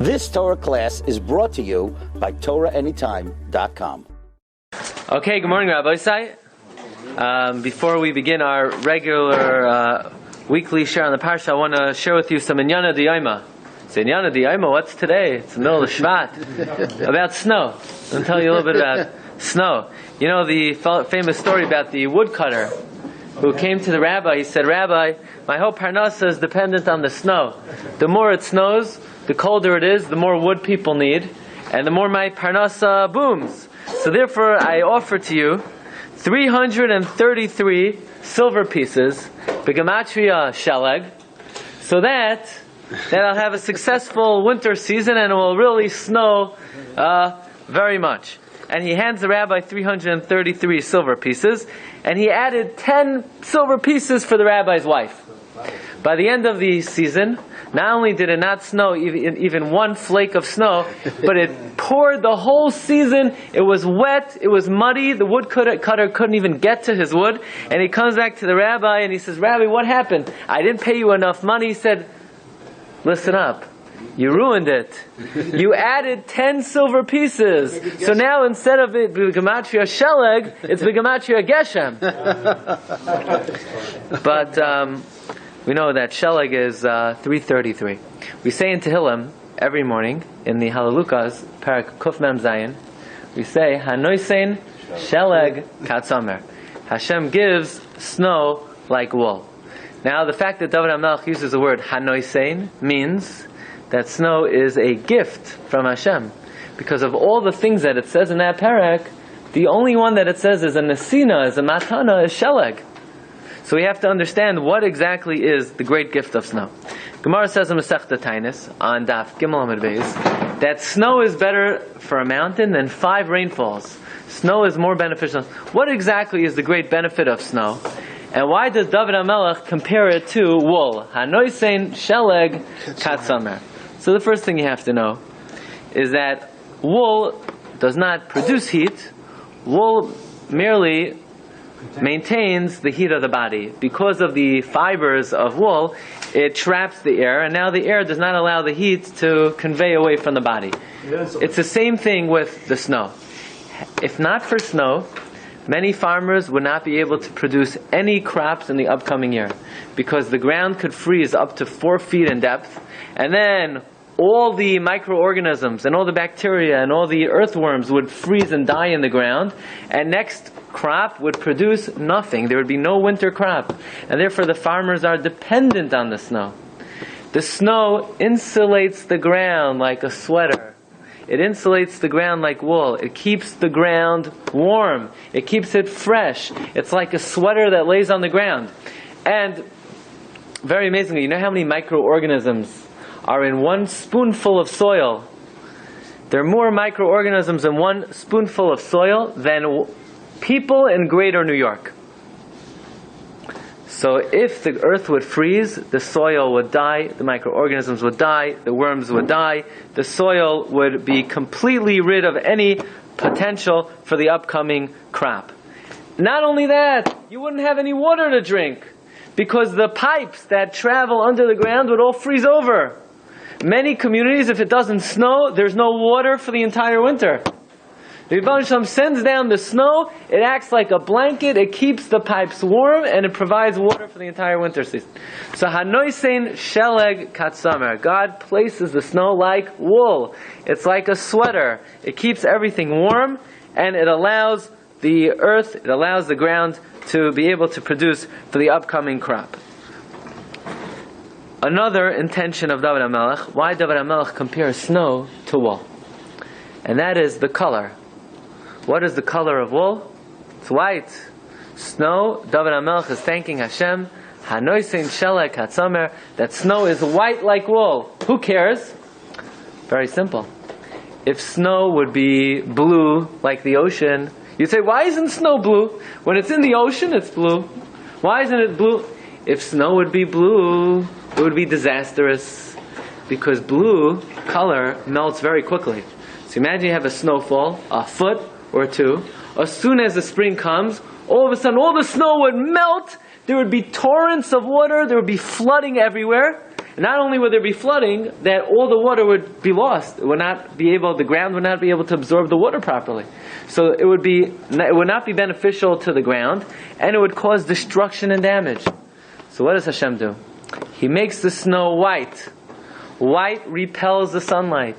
This Torah class is brought to you by TorahAnytime.com. Okay, good morning, Rabbi. Before we begin our regular weekly share on the Parsha, I want to share with you some Inyana D'Yoma. So Inyana D'Yoma, what's today? It's the middle of Shvat. About snow. I'll tell you a little bit about snow. You know the famous story about the woodcutter who came to the rabbi. He said, "Rabbi, my whole parnasa is dependent on the snow. The more it snows, the colder it is, the more wood people need, and the more my parnasa booms. So therefore, I offer to you 333 silver pieces, begematria sheleg, so that I'll have a successful winter season and it will really snow very much." And he hands the rabbi 333 silver pieces, and he added 10 silver pieces for the rabbi's wife. By the end of the season, not only did it not snow even one flake of snow, but it poured the whole season. It was wet, it was muddy, the woodcutter couldn't even get to his wood. And he comes back to the rabbi and he says, "Rabbi, what happened? I didn't pay you enough money." He said, "Listen up. You ruined it. You added 10 silver pieces. So now instead of it begematria sheleg, it's begematria geshem." But we know that sheleg is 333. We say in Tehillim every morning in the Halalukas, Parak Kuf Mem Zayin, we say, "Hanoisein sheleg katzamer." Hashem gives snow like wool. Now the fact that David HaMelech uses the word Hanoisein means that snow is a gift from Hashem. Because of all the things that it says in that parak, the only one that it says is a nesina, is a matana, is sheleg. So we have to understand what exactly is the great gift of snow. Gemara says in Masechta Tainis, on Daf Gimel Amud Beis, that snow is better for a mountain than 5 rainfalls. Snow is more beneficial. What exactly is the great benefit of snow? And why does David HaMelech compare it to wool? Hanoisein sheleg katzamer. So the first thing you have to know is that wool does not produce heat. Wool merely maintains the heat of the body. Because of the fibers of wool, it traps the air, and now the air does not allow the heat to convey away from the body. It's the same thing with the snow. If not for snow, many farmers would not be able to produce any crops in the upcoming year, because the ground could freeze up to 4 feet in depth, and then all the microorganisms and all the bacteria and all the earthworms would freeze and die in the ground, and next crop would produce nothing. There would be no winter crop, and therefore the farmers are dependent on the snow. The snow insulates the ground like a sweater. It insulates the ground like wool. It keeps the ground warm. It keeps it fresh. It's like a sweater that lays on the ground. And very amazingly, you know how many microorganisms are in 1 spoonful of soil? There are more microorganisms in 1 spoonful of soil than people in greater New York. So if the earth would freeze, the soil would die, the microorganisms would die, the worms would die, the soil would be completely rid of any potential for the upcoming crop. Not only that, you wouldn't have any water to drink, because the pipes that travel under the ground would all freeze over. Many communities, if it doesn't snow, there's no water for the entire winter. The Rebbe Shalom sends down the snow, it acts like a blanket, it keeps the pipes warm, and it provides water for the entire winter season. So Hanoisein sheleg katzamer. God places the snow like wool. It's like a sweater. It keeps everything warm, and it allows the earth, it allows the ground to be able to produce for the upcoming crop. Another intention of David HaMelech, why David HaMelech compares snow to wool, and that is the color. What is the color of wool? It's white. Snow, David HaMelech is thanking Hashem, Hanoisein sheleg katzamer, that snow is white like wool. Who cares? Very simple. If snow would be blue like the ocean, you'd say, why isn't snow blue? When it's in the ocean, it's blue. Why isn't it blue? If snow would be blue, it would be disastrous, because blue color melts very quickly. So imagine you have a snowfall, a foot or 2. As soon as the spring comes, all of a sudden all the snow would melt. There would be torrents of water. There would be flooding everywhere. And not only would there be flooding, that all the water would be lost. The ground would not be able to absorb the water properly. So it would not be beneficial to the ground, and it would cause destruction and damage. So what does Hashem do? He makes the snow white. White repels the sunlight.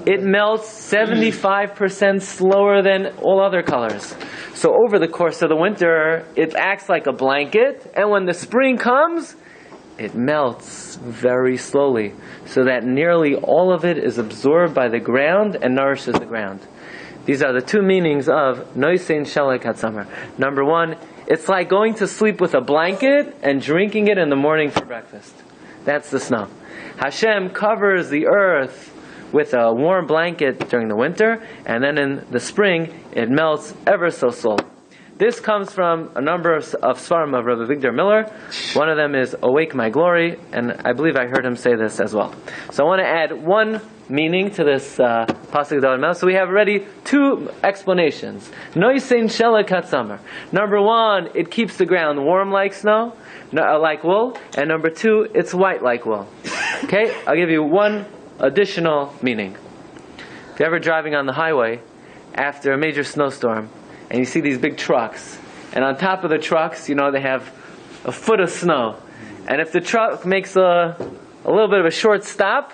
It melts 75% slower than all other colors. So over the course of the winter, it acts like a blanket, and when the spring comes, it melts very slowly, so that nearly all of it is absorbed by the ground and nourishes the ground. These are the two meanings of Noisein Shelek HaTzamer. Number one, it's like going to sleep with a blanket and drinking it in the morning for breakfast. That's the snow. Hashem covers the earth with a warm blanket during the winter, and then in the spring, it melts ever so slowly. This comes from a number of Svarim of Rabbi Victor Miller. One of them is Awake My Glory, and I believe I heard him say this as well. So I want to add one meaning to this Pasuk Davar Mel. So we have already two explanations. Noisein Shelek HaTzamer. Number one, it keeps the ground warm like snow, like wool. And number two, it's white like wool. Okay, I'll give you one additional meaning. If you're ever driving on the highway after a major snowstorm, and you see these big trucks, and on top of the trucks, they have a foot of snow. And if the truck makes a little bit of a short stop,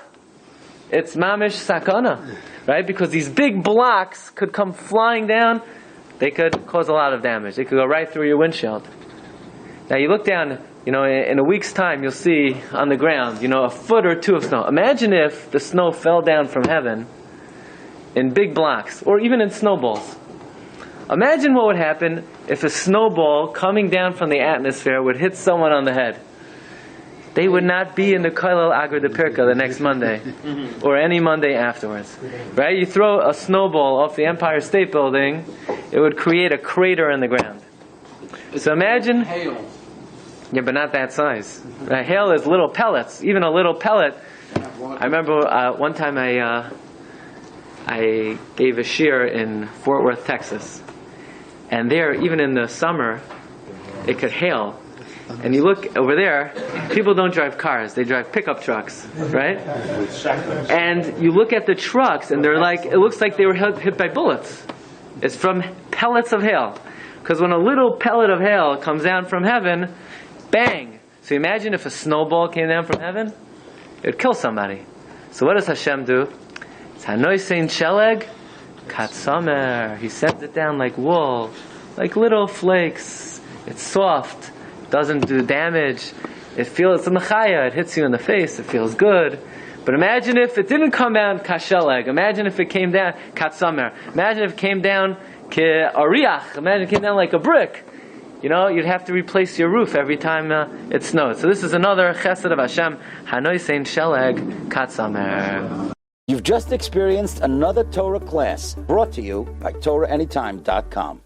it's mamish sakana, right? Because these big blocks could come flying down. They could cause a lot of damage. They could go right through your windshield. Now you look down, in a week's time, you'll see on the ground, a foot or two of snow. Imagine if the snow fell down from heaven in big blocks, or even in snowballs. Imagine what would happen if a snowball coming down from the atmosphere would hit someone on the head. They would not be in the Kollel Agra de Pirka the next Monday, or any Monday afterwards. Right? You throw a snowball off the Empire State Building, it would create a crater in the ground. So imagine... Hail. Yeah, but not that size. Hail is little pellets. Even a little pellet. I remember one time I gave a shiur in Fort Worth, Texas. And there, even in the summer, it could hail. And you look over there, people don't drive cars, they drive pickup trucks, right? And you look at the trucks, and it looks like they were hit by bullets. It's from pellets of hail. Because when a little pellet of hail comes down from heaven, bang! So imagine if a snowball came down from heaven, it would kill somebody. So what does Hashem do? It's Hanoisein Sheleg Katsamer. He sends it down like wool, like little flakes. It's soft, doesn't do damage. It's a mechaya. It hits you in the face. It feels good. But imagine if it didn't come down kasheleg. Imagine if it came down katsamer. Imagine if it came down ke'ariach. Imagine it came down like a brick. You'd have to replace your roof every time it snowed. So this is another chesed of Hashem. Hanoisein sheleg katsamer. You've just experienced another Torah class brought to you by TorahAnytime.com.